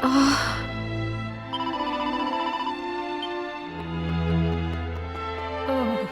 Oh. Oh.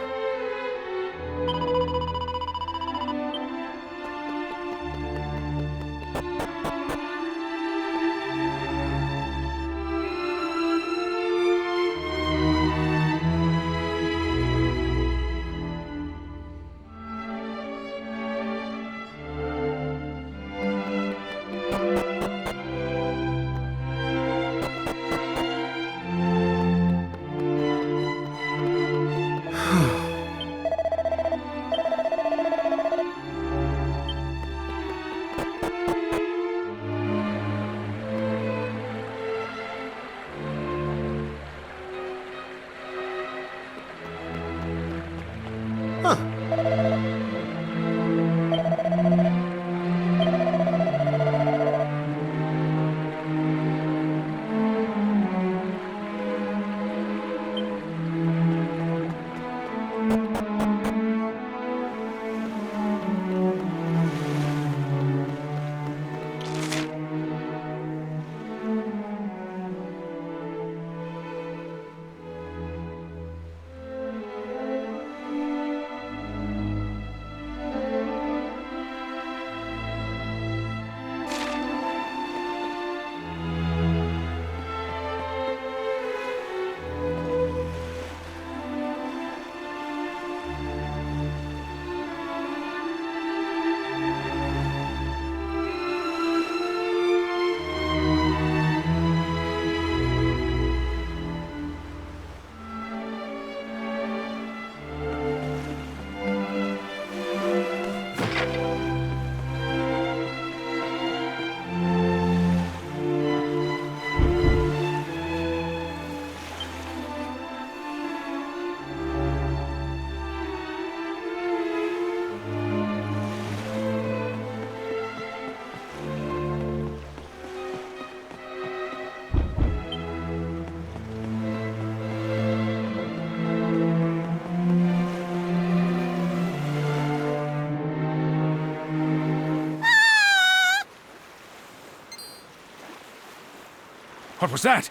What was that?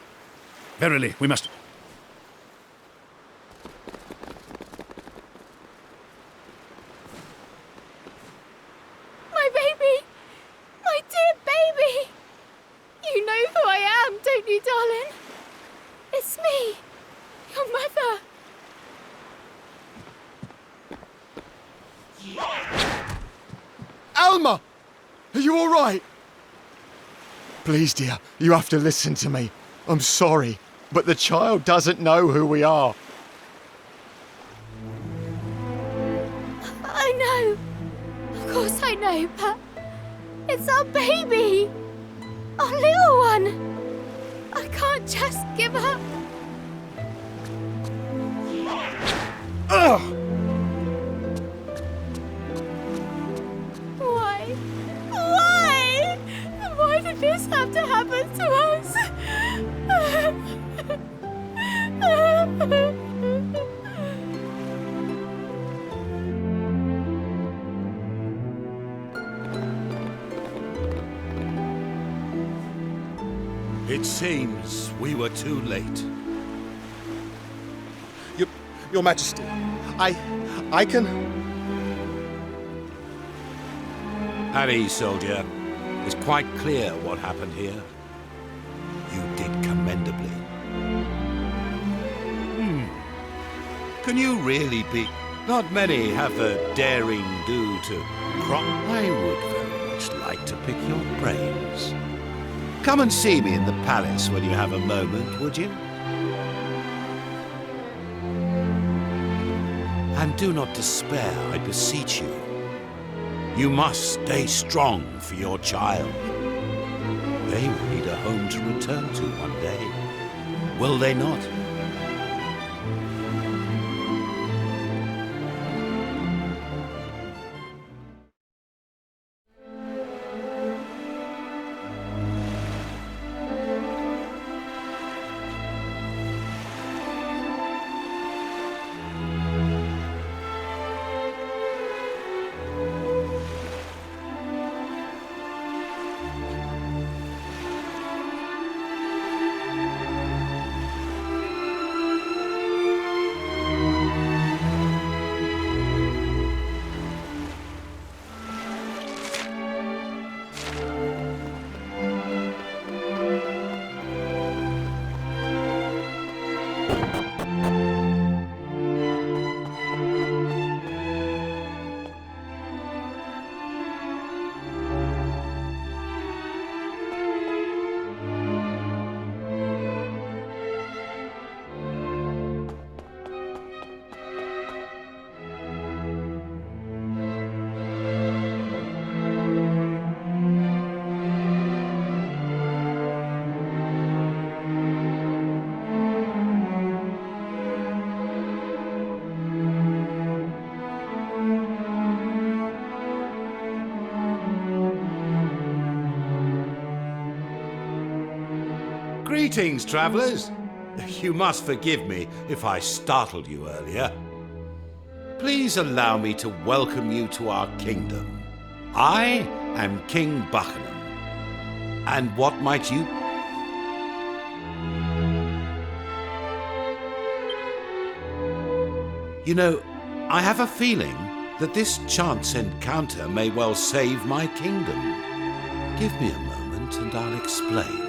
Verily, we must... My baby! My dear baby! You know who I am, don't you, darling? It's me, your mother. Alma! Are you all right? Please, dear, you have to listen to me. I'm sorry, but the child doesn't know who we are. I know. Of course I know, but it's our baby. Our little one. I can't just give up. Ugh! Why? Why? Why did this have to happen to us? It seems we were too late. Your Majesty, I can... Harry, soldier, it's quite clear what happened here. You did commendably. Can you really be... Not many have the daring do to... I would very much like to pick your brains. Come and see me in the palace when you have a moment, would you? And do not despair, I beseech you. You must stay strong for your child. They will need a home to return to one day. Will they not? Greetings, travellers. You must forgive me if I startled you earlier. Please allow me to welcome you to our kingdom. I am King Buckingham. And what might you... You know, I have a feeling that this chance encounter may well save my kingdom. Give me a moment and I'll explain.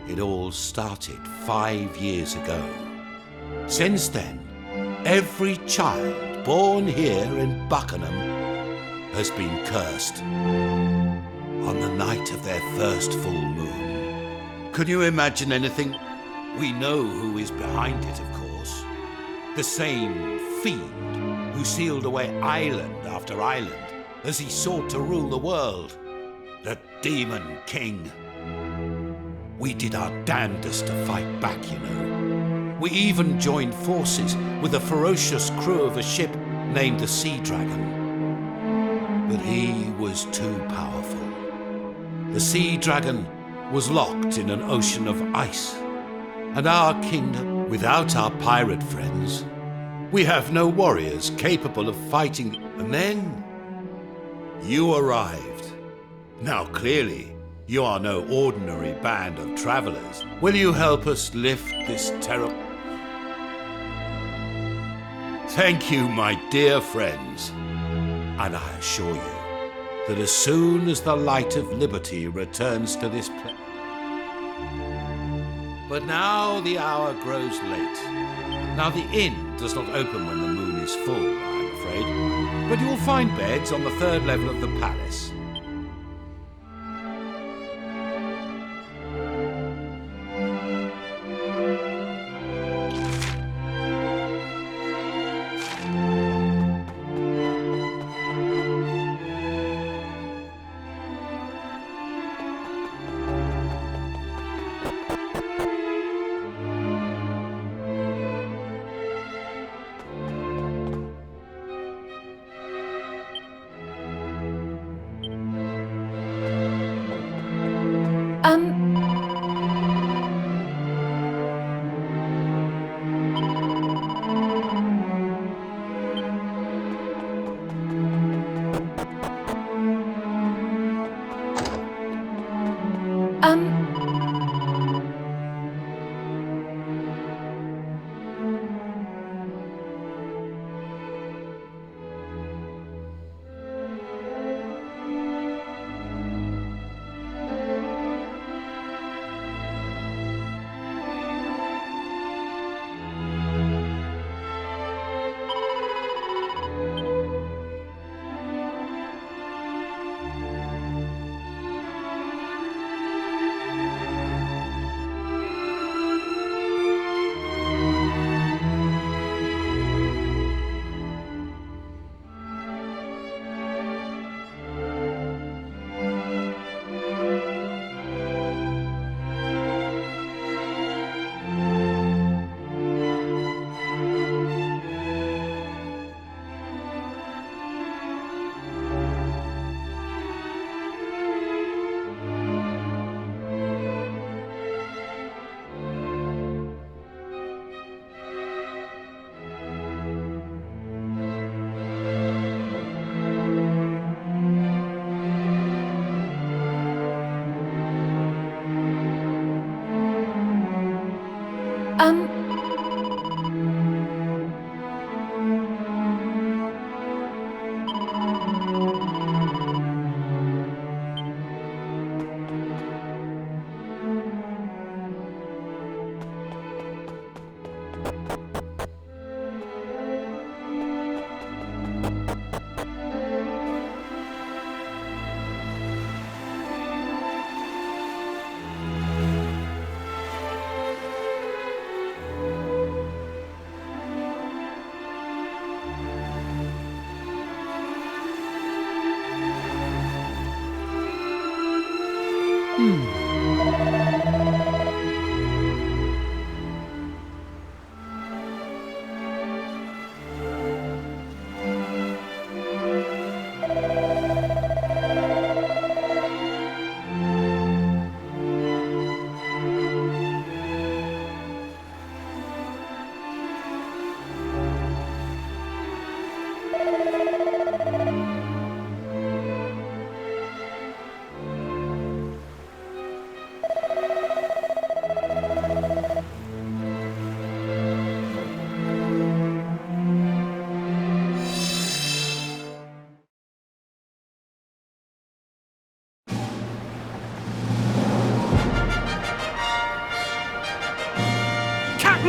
It all started 5 years ago. Since then, every child born here in Buckingham has been cursed on the night of their first full moon. Can you imagine anything? We know who is behind it, of course. The same fiend who sealed away island after island as he sought to rule the world. The Demon King. We did our damnedest to fight back, you know. We even joined forces with the ferocious crew of a ship named the Sea Dragon. But he was too powerful. The Sea Dragon was locked in an ocean of ice. And our kingdom, without our pirate friends, we have no warriors capable of fighting. And then, you arrived. Now clearly, you are no ordinary band of travelers. Will you help us lift this terror? Thank you, my dear friends. And I assure you that as soon as the light of liberty returns to this place... But now the hour grows late. Now the inn does not open when the moon is full, I'm afraid. But you will find beds on the 3rd level of the palace.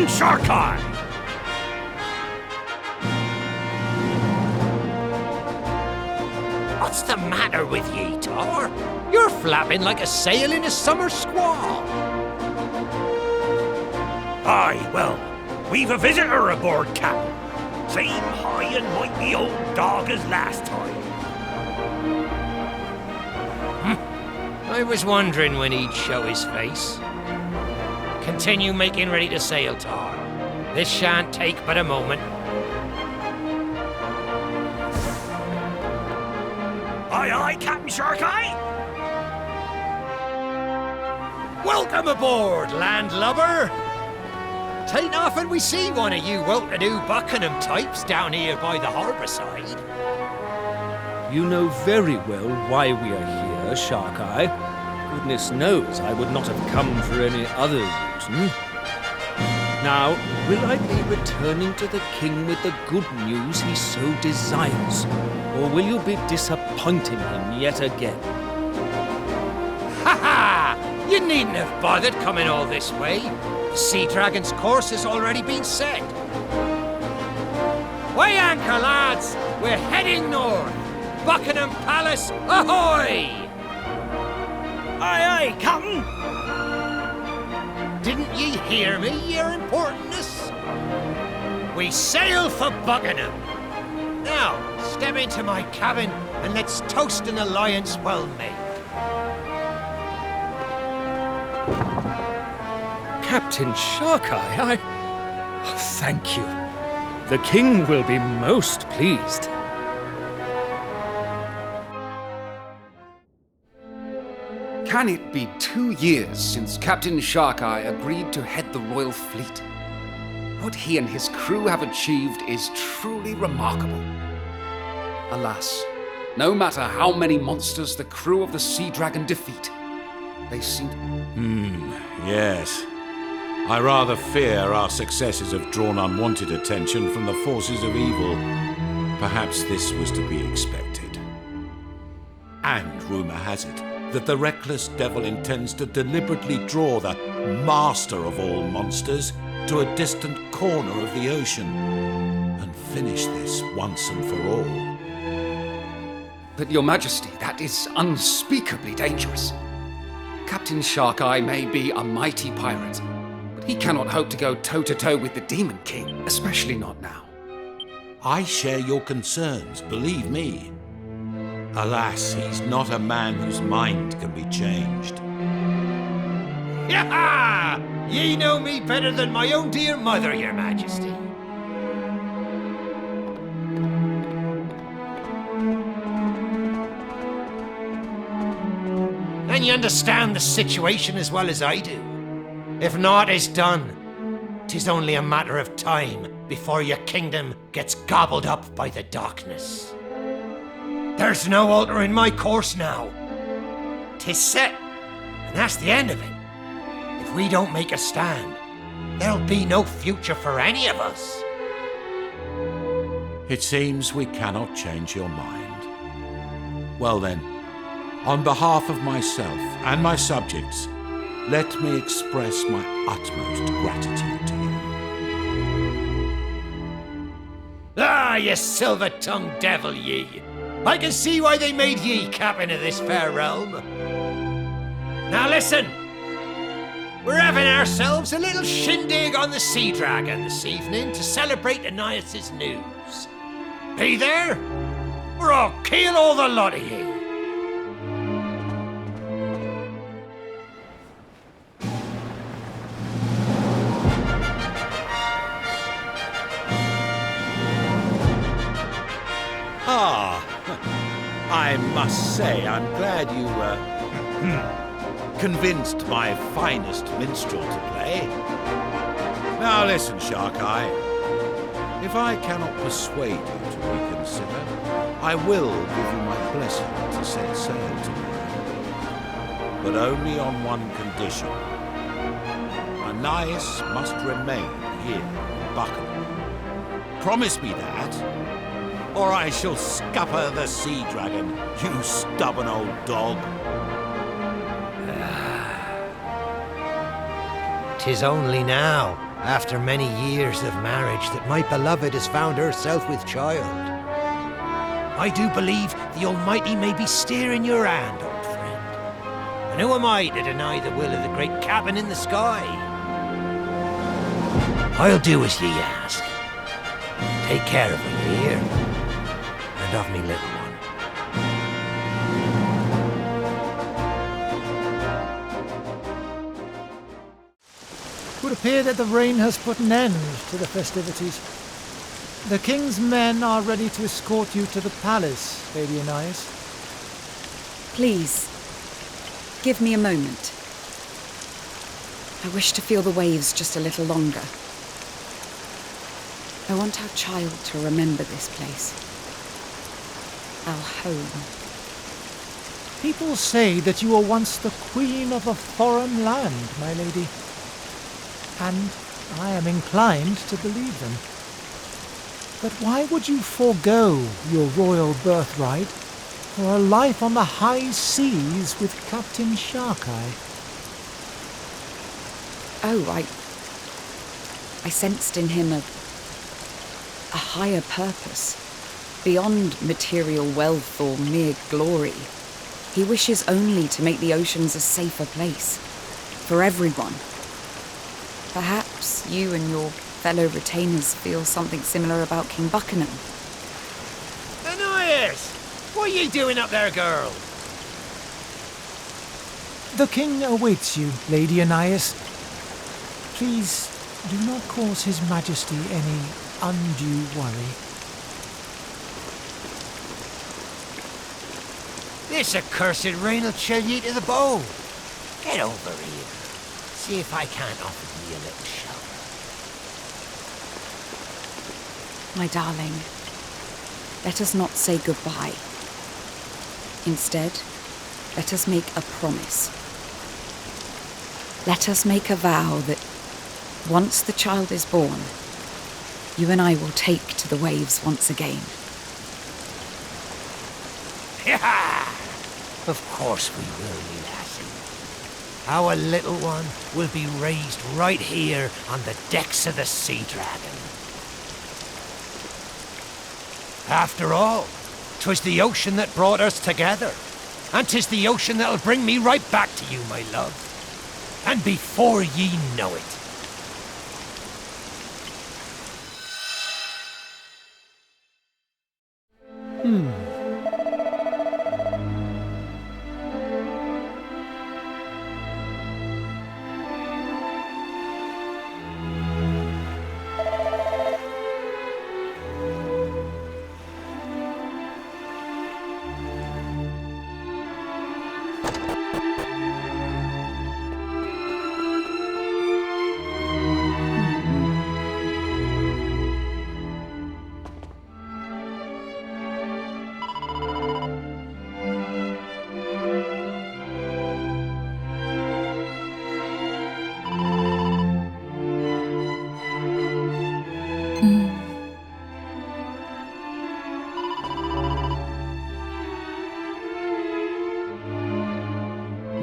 Captain Sharkai! What's the matter with ye, Tor? You're flapping like a sail in a summer squall. Aye, well, we've a visitor aboard, Cap. Same high and mighty old dog as last time. I was wondering when he'd show his face. Continue making ready to sail, Tor. This shan't take but a moment. Aye, aye, Captain Sharkai! Welcome aboard, landlubber! Tain't often we see one of you well-to-do Buckingham types down here by the harbour side. You know very well why we are here, Sharkai. Goodness knows I would not have come for any other reason. Now, will I be returning to the king with the good news he so desires? Or will you be disappointing him yet again? Ha ha! You needn't have bothered coming all this way. The Sea Dragon's course has already been set. Weigh anchor, lads! We're heading north! Buckingham Palace, ahoy! Aye, aye, Captain! Didn't ye hear me, your importantness? We sail for Buckingham. Now, step into my cabin and let's toast an alliance well made. Captain Sharkai, thank you. The king will be most pleased. Can it be 2 years since Captain Sharkai agreed to head the royal fleet? What he and his crew have achieved is truly remarkable. Alas, no matter how many monsters the crew of the Sea Dragon defeat, they seem Yes. I rather fear our successes have drawn unwanted attention from the forces of evil. Perhaps this was to be expected. And rumor has it that the reckless devil intends to deliberately draw the master of all monsters to a distant corner of the ocean and finish this once and for all. But Your Majesty, that is unspeakably dangerous. Captain Sharkai may be a mighty pirate, but he cannot hope to go toe-to-toe with the Demon King, especially not now. I share your concerns, believe me. Alas, he's not a man whose mind can be changed. Yaha! Ye know me better than my own dear mother, your majesty. And you understand the situation as well as I do. If naught is done, 'tis only a matter of time before your kingdom gets gobbled up by the darkness. There's no altering my course now. 'Tis set, and that's the end of it. If we don't make a stand, there'll be no future for any of us. It seems we cannot change your mind. Well then, on behalf of myself and my subjects, let me express my utmost gratitude to you. Ah, you silver-tongued devil, ye! I can see why they made ye captain of this fair realm. Now listen! We're having ourselves a little shindig on the Sea Dragon this evening to celebrate Ananias' news. Be there, or I'll kill all the lot of ye. I must say, I'm glad you, convinced my finest minstrel to play. Now listen, Sharkai. If I cannot persuade you to reconsider, I will give you my blessing to set sail tomorrow. But only on one condition. Ananias must remain here in Buckingham. Promise me that, or I shall scupper the Sea Dragon, you stubborn old dog. 'Tis only now after many years of marriage, that my beloved has found herself with child. I do believe the Almighty may be steering your hand, old friend. And who am I to deny the will of the great cabin in the sky? I'll do as ye ask. Take care of me, you hear? And of me little one. It would appear that the rain has put an end to the festivities. The king's men are ready to escort you to the palace, Lady Anais. Please, give me a moment. I wish to feel the waves just a little longer. I want our child to remember this place. Our home. People say that you were once the queen of a foreign land, my lady. And I am inclined to believe them. But why would you forego your royal birthright for a life on the high seas with Captain Sharkeye? Oh, I sensed in him a higher purpose, beyond material wealth or mere glory. He wishes only to make the oceans a safer place, for everyone. Perhaps you and your fellow retainers feel something similar about King Buckingham. Anais! What are you doing up there, girl? The king awaits you, Lady Anais. Please do not cause His Majesty any undue worry. This accursed rain will chill ye to the bone. Get over here. See if I can't offer you a little shelter. My darling, let us not say goodbye. Instead, let us make a promise. Let us make a vow that once the child is born, you and I will take to the waves once again. Of course we will, you lassie. Our little one will be raised right here on the decks of the Sea Dragon. After all, 'twas the ocean that brought us together. And 'tis the ocean that'll bring me right back to you, my love. And before ye know it.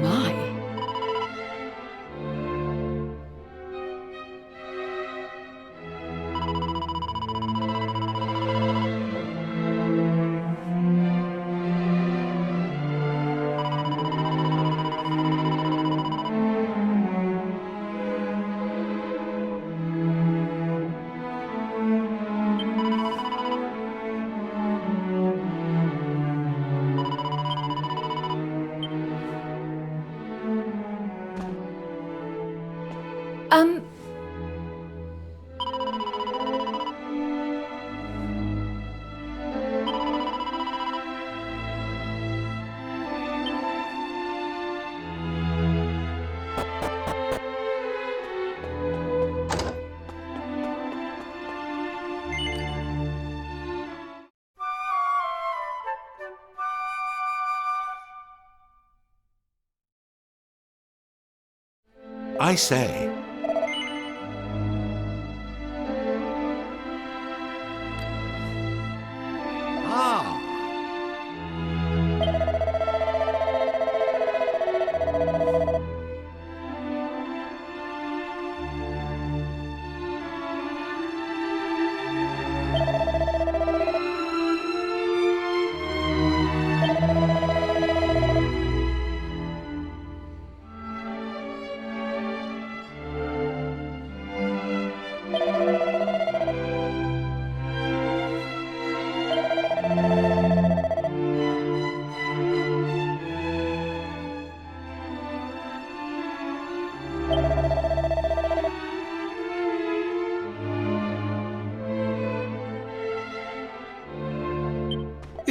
My. I say,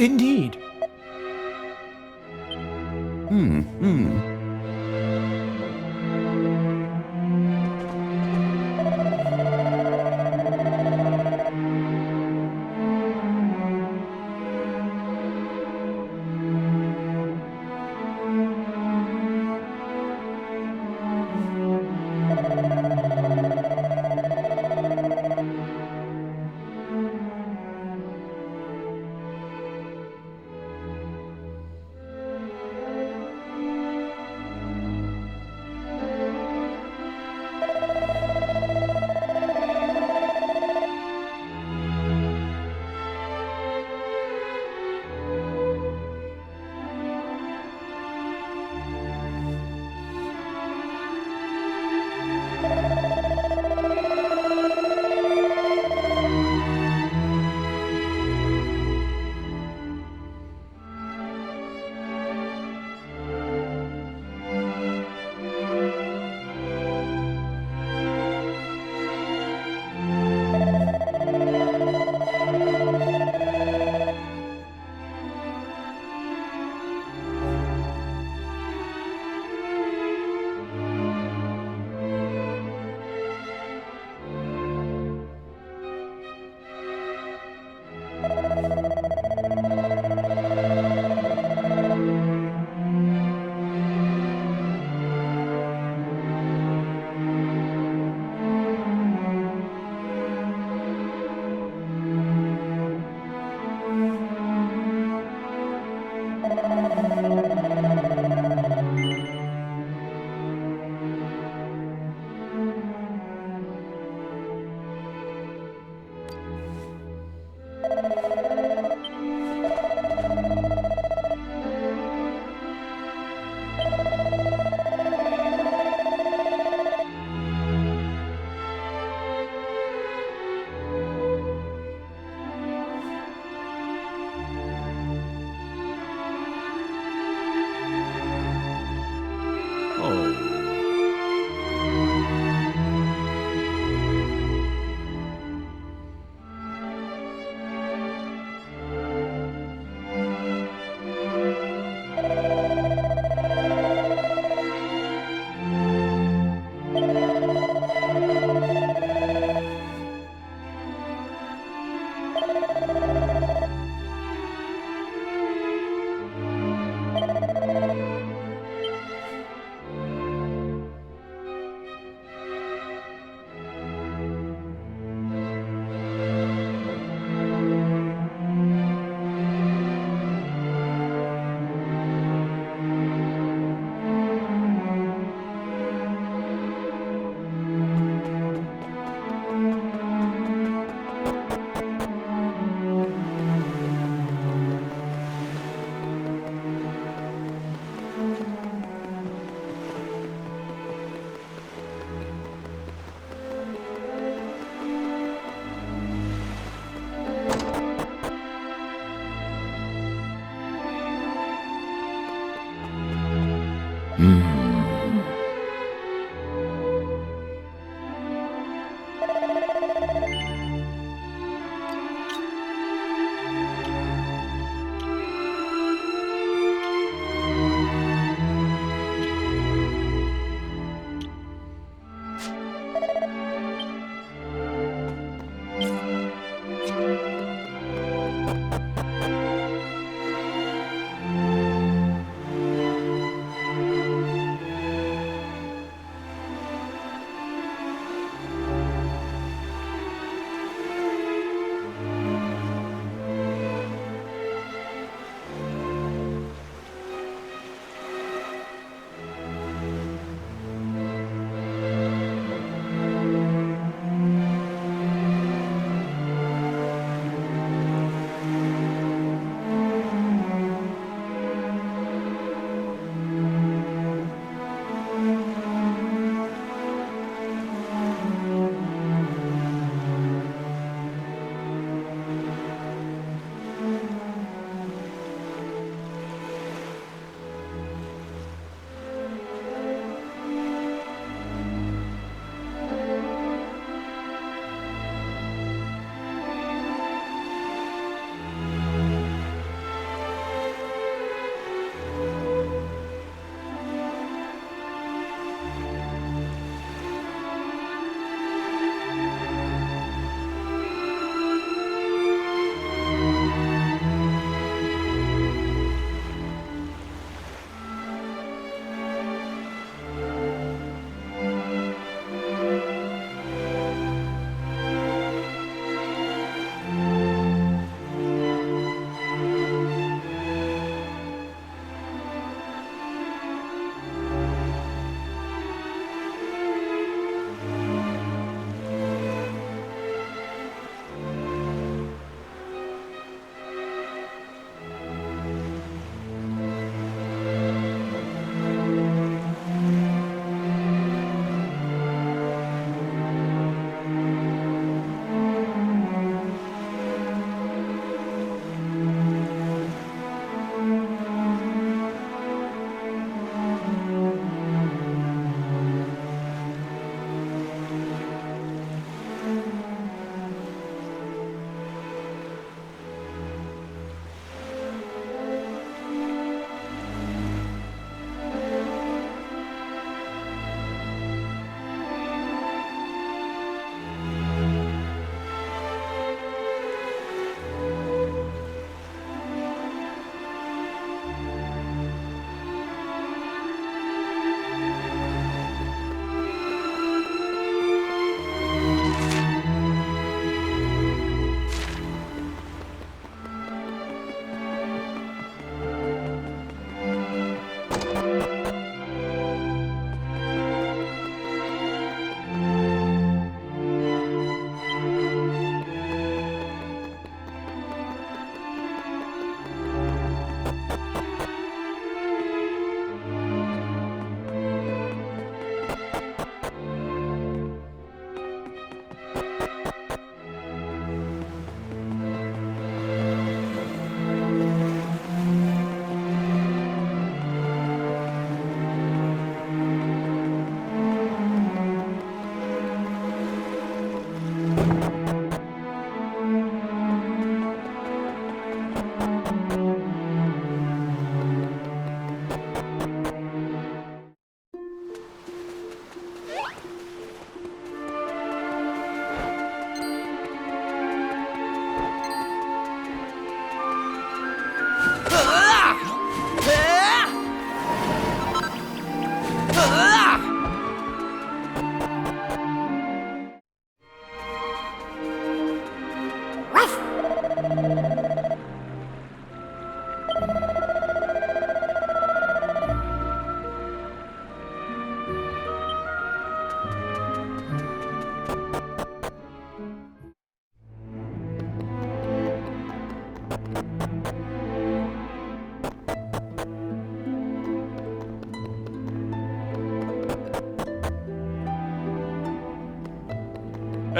Indeed.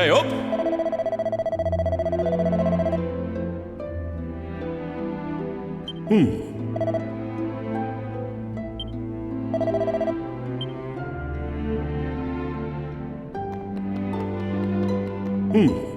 Hey up! Hmm.